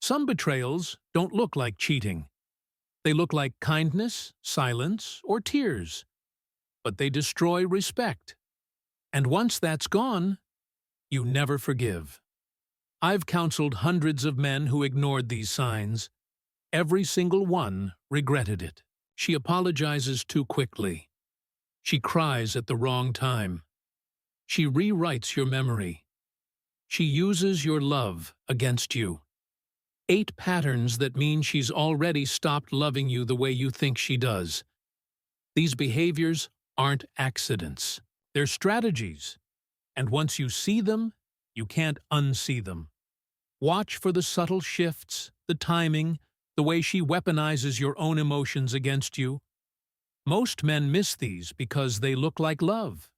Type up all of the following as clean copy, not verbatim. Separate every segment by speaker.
Speaker 1: Some betrayals don't look like cheating. They look like kindness, silence, or tears. But they destroy respect. And once that's gone, you never forgive. I've counseled hundreds of men who ignored these signs. Every single one regretted it. She apologizes too quickly. She cries at the wrong time. She rewrites your memory. She uses your love against you. 8 patterns that mean she's already stopped loving you the way you think she does. These behaviors aren't accidents. They're strategies. And once you see them, you can't unsee them. Watch for the subtle shifts, the timing, the way she weaponizes your own emotions against you. Most men miss these because they look like love.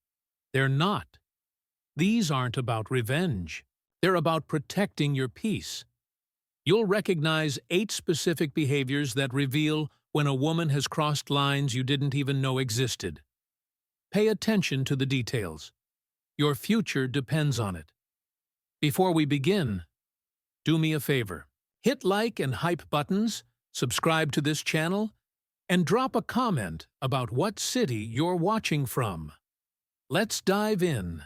Speaker 1: They're not. These aren't about revenge. They're about protecting your peace. You'll recognize 8 specific behaviors that reveal when a woman has crossed lines you didn't even know existed. Pay attention to the details. Your future depends on it. Before we begin, do me a favor. Hit like and hype buttons, subscribe to this channel, and drop a comment about what city you're watching from. Let's dive in.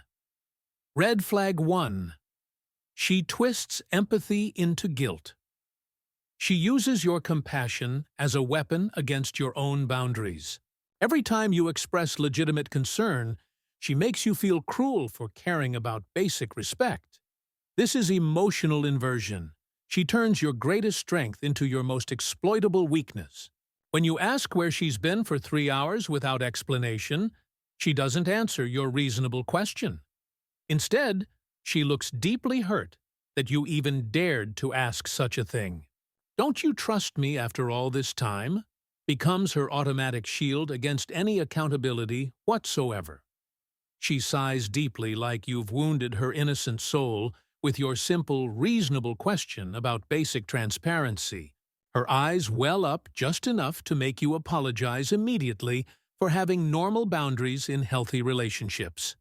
Speaker 1: Red flag 1. She twists empathy into guilt. She uses your compassion as a weapon against your own boundaries. Every time you express legitimate concern, she makes you feel cruel for caring about basic respect. This is emotional inversion. She turns your greatest strength into your most exploitable weakness. When you ask where she's been for 3 hours without explanation, she doesn't answer your reasonable question. Instead, she looks deeply hurt that you even dared to ask such a thing. "Don't you trust me after all this time?" becomes her automatic shield against any accountability whatsoever. She sighs deeply like you've wounded her innocent soul with your simple, reasonable question about basic transparency. Her eyes well up just enough to make you apologize immediately for having normal boundaries in healthy relationships.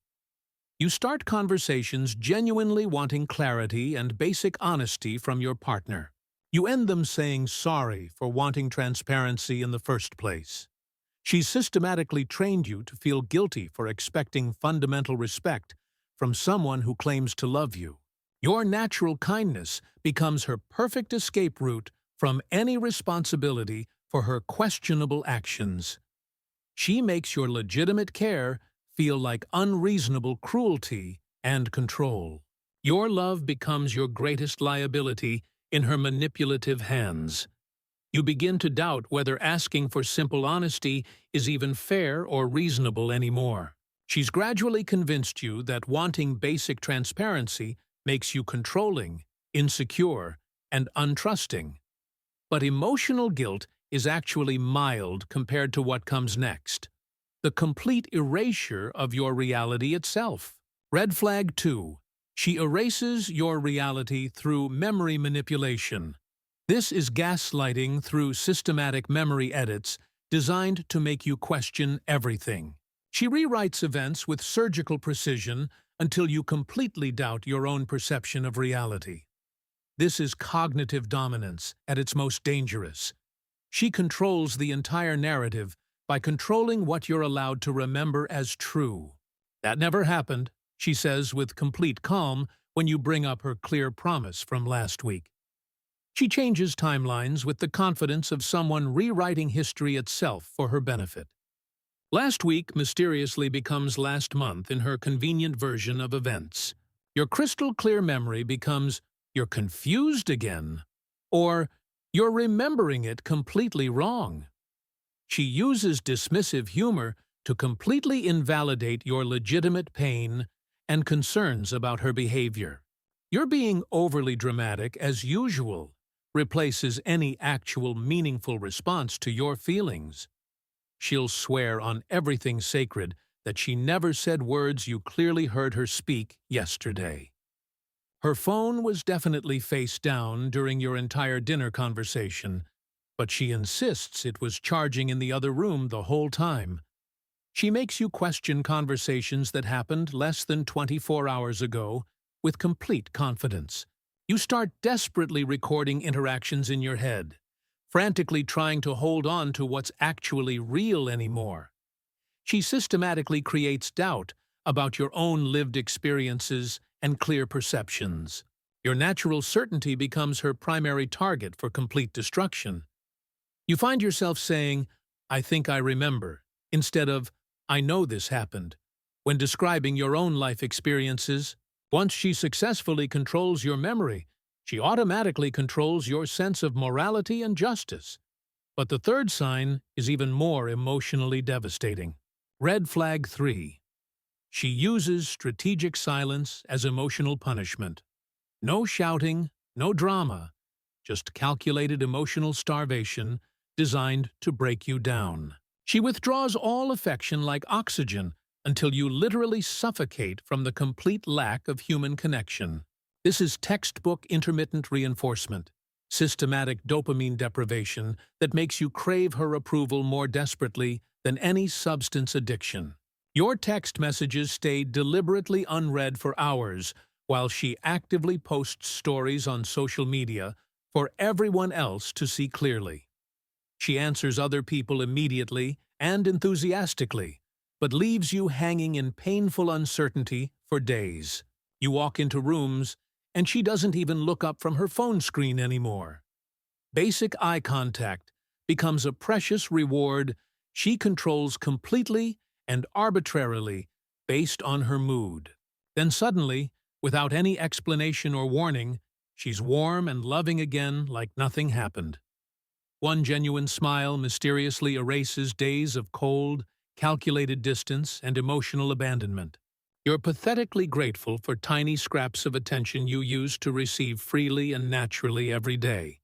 Speaker 1: You start conversations genuinely wanting clarity and basic honesty from your partner. You end them saying sorry for wanting transparency in the first place. She's systematically trained you to feel guilty for expecting fundamental respect from someone who claims to love you. Your natural kindness becomes her perfect escape route from any responsibility for her questionable actions. She makes your legitimate care feel like unreasonable cruelty and control. Your love becomes your greatest liability in her manipulative hands. You begin to doubt whether asking for simple honesty is even fair or reasonable anymore. She's gradually convinced you that wanting basic transparency makes you controlling, insecure, and untrusting. But emotional guilt is actually mild compared to what comes next: the complete erasure of your reality itself. Red flag 2. She erases your reality through memory manipulation. This is gaslighting through systematic memory edits designed to make you question everything. She rewrites events with surgical precision until you completely doubt your own perception of reality. This is cognitive dominance at its most dangerous. She controls the entire narrative by controlling what you're allowed to remember as true. "That never happened," she says with complete calm when you bring up her clear promise from last week. She changes timelines with the confidence of someone rewriting history itself for her benefit. Last week mysteriously becomes last month in her convenient version of events. Your crystal clear memory becomes "you're confused again," or "you're remembering it completely wrong." She uses dismissive humor to completely invalidate your legitimate pain and concerns about her behavior. Your being overly dramatic, as usual, replaces any actual meaningful response to your feelings. She'll swear on everything sacred that she never said words you clearly heard her speak yesterday. Her phone was definitely face down during your entire dinner conversation, but she insists it was charging in the other room the whole time. She makes you question conversations that happened less than 24 hours ago with complete confidence. You start desperately recording interactions in your head, frantically trying to hold on to what's actually real anymore. She systematically creates doubt about your own lived experiences and clear perceptions. Your natural certainty becomes her primary target for complete destruction. You find yourself saying, "I think I remember," instead of, "I know this happened," when describing your own life experiences. Once she successfully controls your memory, she automatically controls your sense of morality and justice. But the third sign is even more emotionally devastating. Red flag 3. She uses strategic silence as emotional punishment. No shouting, no drama, just calculated emotional starvation designed to break you down. She withdraws all affection like oxygen until you literally suffocate from the complete lack of human connection. This is textbook intermittent reinforcement, systematic dopamine deprivation that makes you crave her approval more desperately than any substance addiction. Your text messages stay deliberately unread for hours while she actively posts stories on social media for everyone else to see clearly. She answers other people immediately and enthusiastically, but leaves you hanging in painful uncertainty for days. You walk into rooms, and she doesn't even look up from her phone screen anymore. Basic eye contact becomes a precious reward she controls completely and arbitrarily based on her mood. Then suddenly, without any explanation or warning, she's warm and loving again like nothing happened. One genuine smile mysteriously erases days of cold, calculated distance and emotional abandonment. You're pathetically grateful for tiny scraps of attention you used to receive freely and naturally every day.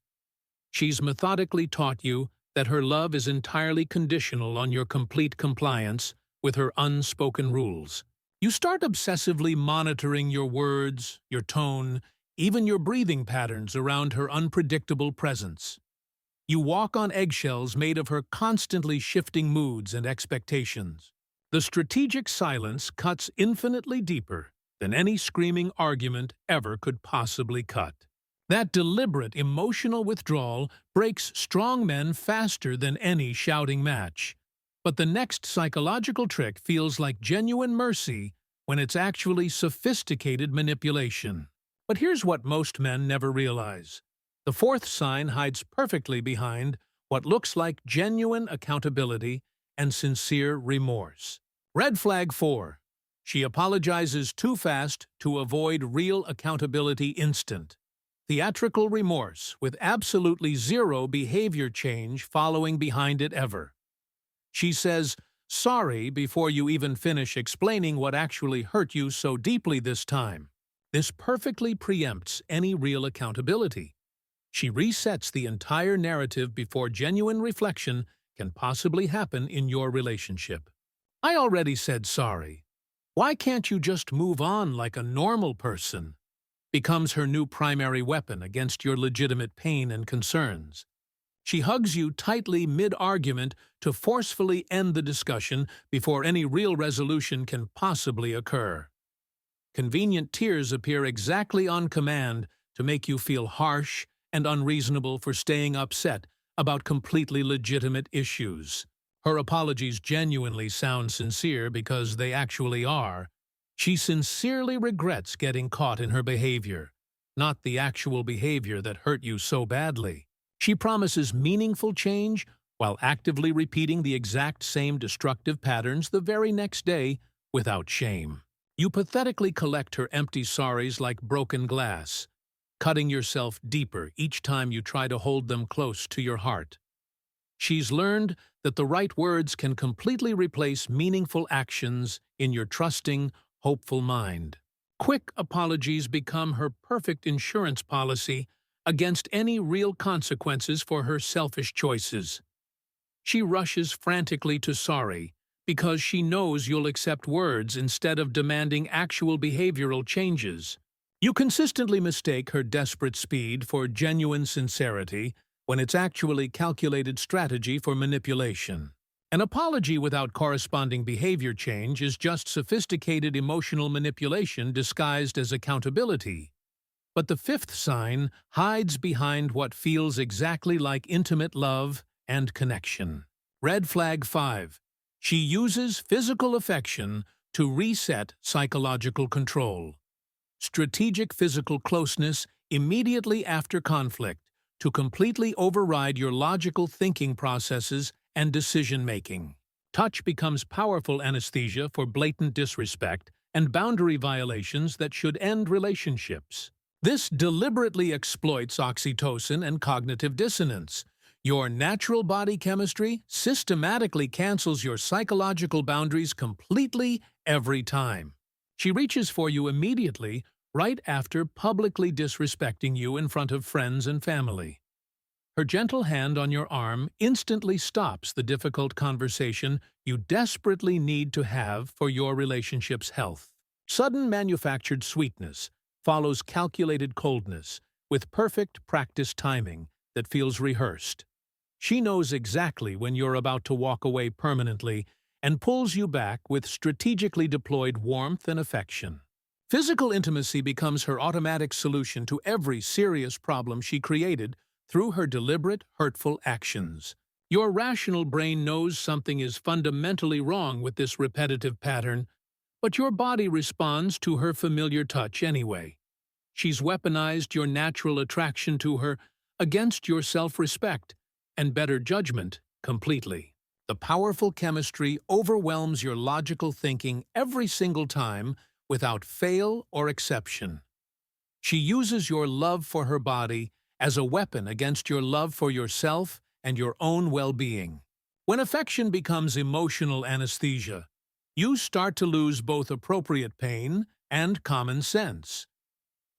Speaker 1: She's methodically taught you that her love is entirely conditional on your complete compliance with her unspoken rules. You start obsessively monitoring your words, your tone, even your breathing patterns around her unpredictable presence. You walk on eggshells made of her constantly shifting moods and expectations. The strategic silence cuts infinitely deeper than any screaming argument ever could possibly cut. That deliberate emotional withdrawal breaks strong men faster than any shouting match. But the next psychological trick feels like genuine mercy when it's actually sophisticated manipulation. But here's what most men never realize. The fourth sign hides perfectly behind what looks like genuine accountability and sincere remorse. Red flag 4. She apologizes too fast to avoid real accountability instant. Theatrical remorse with absolutely zero behavior change following behind it ever. She says, "Sorry," before you even finish explaining what actually hurt you so deeply this time. This perfectly preempts any real accountability. She resets the entire narrative before genuine reflection can possibly happen in your relationship. "I already said sorry. Why can't you just move on like a normal person?" becomes her new primary weapon against your legitimate pain and concerns. She hugs you tightly mid-argument to forcefully end the discussion before any real resolution can possibly occur. Convenient tears appear exactly on command to make you feel harsh and unreasonable for staying upset about completely legitimate issues. Her apologies genuinely sound sincere because they actually are. She sincerely regrets getting caught in her behavior, not the actual behavior that hurt you so badly. She promises meaningful change while actively repeating the exact same destructive patterns the very next day without shame. You pathetically collect her empty sorries like broken glass, cutting yourself deeper each time you try to hold them close to your heart. She's learned that the right words can completely replace meaningful actions in your trusting, hopeful mind. Quick apologies become her perfect insurance policy against any real consequences for her selfish choices. She rushes frantically to sorry because she knows you'll accept words instead of demanding actual behavioral changes. You consistently mistake her desperate speed for genuine sincerity when it's actually calculated strategy for manipulation. An apology without corresponding behavior change is just sophisticated emotional manipulation disguised as accountability. But the fifth sign hides behind what feels exactly like intimate love and connection. Red flag 5. She uses physical affection to reset psychological control. Strategic physical closeness immediately after conflict to completely override your logical thinking processes and decision-making. Touch becomes powerful anesthesia for blatant disrespect and boundary violations that should end relationships. This deliberately exploits oxytocin and cognitive dissonance. Your natural body chemistry systematically cancels your psychological boundaries completely every time. She reaches for you immediately, right after publicly disrespecting you in front of friends and family. Her gentle hand on your arm instantly stops the difficult conversation you desperately need to have for your relationship's health. Sudden manufactured sweetness follows calculated coldness with perfect practice timing that feels rehearsed. She knows exactly when you're about to walk away permanently and pulls you back with strategically deployed warmth and affection. Physical intimacy becomes her automatic solution to every serious problem she created through her deliberate, hurtful actions. Your rational brain knows something is fundamentally wrong with this repetitive pattern, but your body responds to her familiar touch anyway. She's weaponized your natural attraction to her against your self-respect and better judgment completely. The powerful chemistry overwhelms your logical thinking every single time without fail or exception. She uses your love for her body as a weapon against your love for yourself and your own well-being. When affection becomes emotional anesthesia, you start to lose both appropriate pain and common sense.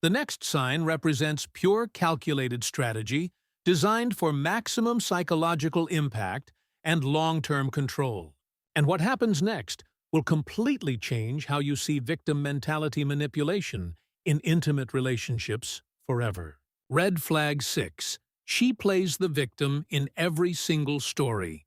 Speaker 1: The next sign represents pure calculated strategy designed for maximum psychological impact and long-term control. And what happens next will completely change how you see victim mentality manipulation in intimate relationships forever. Red flag 6. She plays the victim in every single story.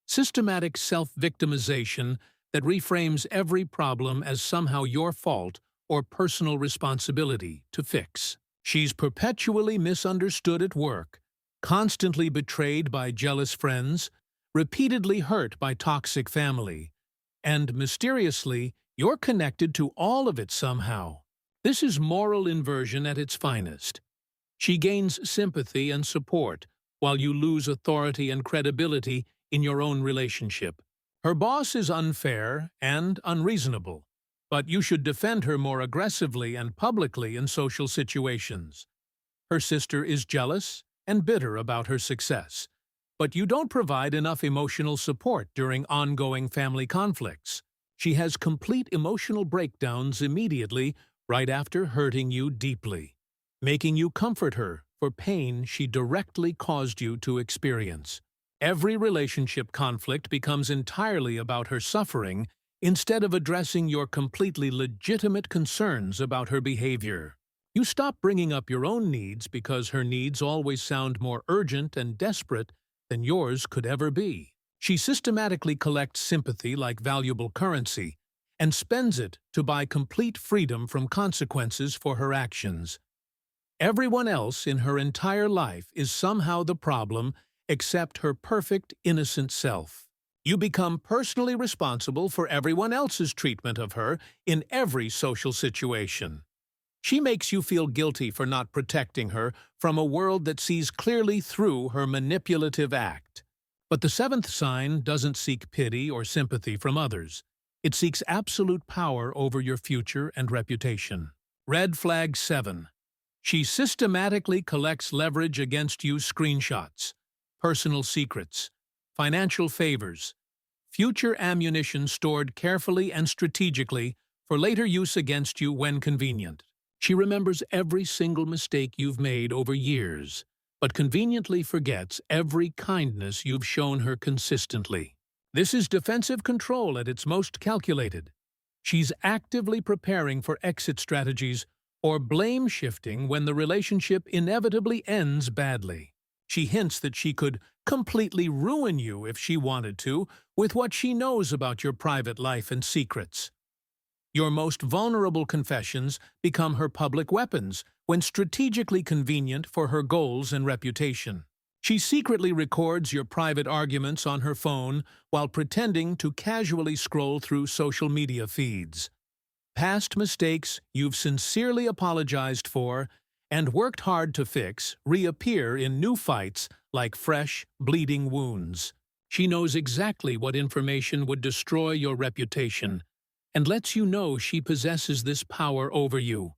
Speaker 1: Systematic self-victimization that reframes every problem as somehow your fault or personal responsibility to fix. She's perpetually misunderstood at work, constantly betrayed by jealous friends, repeatedly hurt by toxic family, and mysteriously, you're connected to all of it somehow. This is moral inversion at its finest. She gains sympathy and support, while you lose authority and credibility in your own relationship. Her boss is unfair and unreasonable, but you should defend her more aggressively and publicly in social situations. Her sister is jealous and bitter about her success, but you don't provide enough emotional support during ongoing family conflicts. She has complete emotional breakdowns immediately right after hurting you deeply, making you comfort her for pain she directly caused you to experience. Every relationship conflict becomes entirely about her suffering instead of addressing your completely legitimate concerns about her behavior. You stop bringing up your own needs because her needs always sound more urgent and desperate than yours could ever be. She systematically collects sympathy like valuable currency and spends it to buy complete freedom from consequences for her actions. Everyone else in her entire life is somehow the problem except her perfect, innocent self. You become personally responsible for everyone else's treatment of her in every social situation. She makes you feel guilty for not protecting her from a world that sees clearly through her manipulative act. But the seventh sign doesn't seek pity or sympathy from others. It seeks absolute power over your future and reputation. Red flag 7. She systematically collects leverage against you: screenshots, personal secrets, financial favors, future ammunition stored carefully and strategically for later use against you when convenient. She remembers every single mistake you've made over years, but conveniently forgets every kindness you've shown her consistently. This is defensive control at its most calculated. She's actively preparing for exit strategies or blame shifting when the relationship inevitably ends badly. She hints that she could completely ruin you if she wanted to with what she knows about your private life and secrets. Your most vulnerable confessions become her public weapons when strategically convenient for her goals and reputation. She secretly records your private arguments on her phone while pretending to casually scroll through social media feeds. Past mistakes you've sincerely apologized for and worked hard to fix reappear in new fights like fresh, bleeding wounds. She knows exactly what information would destroy your reputation and lets you know she possesses this power over you.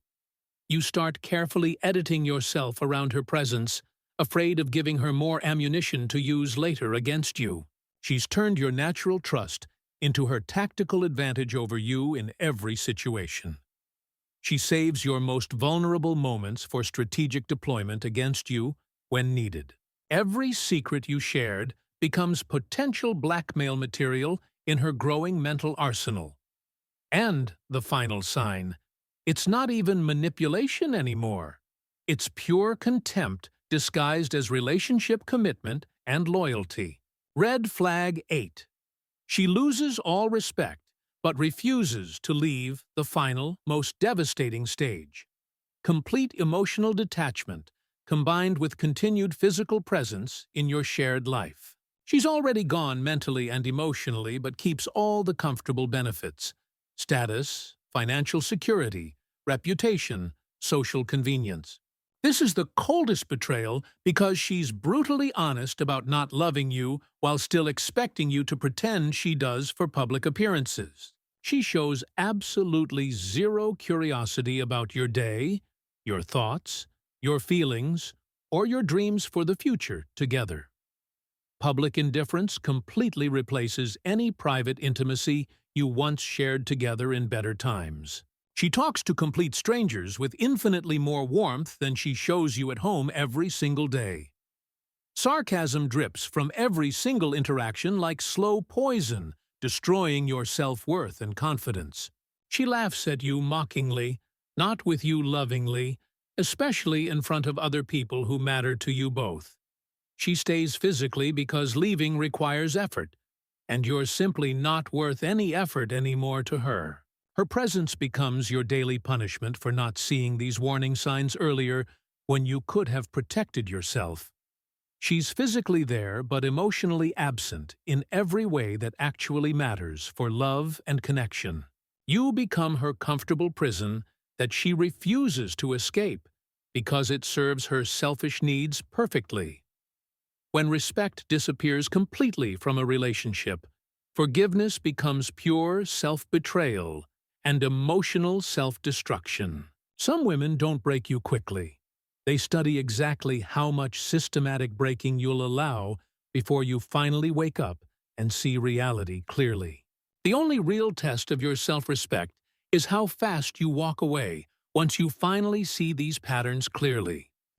Speaker 1: You start carefully editing yourself around her presence, afraid of giving her more ammunition to use later against you. She's turned your natural trust into her tactical advantage over you in every situation. She saves your most vulnerable moments for strategic deployment against you when needed. Every secret you shared becomes potential blackmail material in her growing mental arsenal. And the final sign, it's not even manipulation anymore. It's pure contempt disguised as relationship commitment and loyalty. Red flag 8. She loses all respect, but refuses to leave the final, most devastating stage. Complete emotional detachment, combined with continued physical presence in your shared life. She's already gone mentally and emotionally, but keeps all the comfortable benefits: status, financial security, reputation, social convenience. This is the coldest betrayal because she's brutally honest about not loving you while still expecting you to pretend she does for public appearances. She shows absolutely zero curiosity about your day, your thoughts, your feelings, or your dreams for the future together. Public indifference completely replaces any private intimacy you once shared together in better times. She talks to complete strangers with infinitely more warmth than she shows you at home every single day. Sarcasm drips from every single interaction like slow poison, destroying your self-worth and confidence. She laughs at you mockingly, not with you lovingly, especially in front of other people who matter to you both. She stays physically because leaving requires effort, and you're simply not worth any effort anymore to her. Her presence becomes your daily punishment for not seeing these warning signs earlier when you could have protected yourself. She's physically there but emotionally absent in every way that actually matters for love and connection. You become her comfortable prison that she refuses to escape because it serves her selfish needs perfectly. When respect disappears completely from a relationship, forgiveness becomes pure self-betrayal and emotional self-destruction. Some women don't break you quickly. They study exactly how much systematic breaking you'll allow before you finally wake up and see reality clearly. The only real test of your self-respect is how fast you walk away once you finally see these patterns clearly.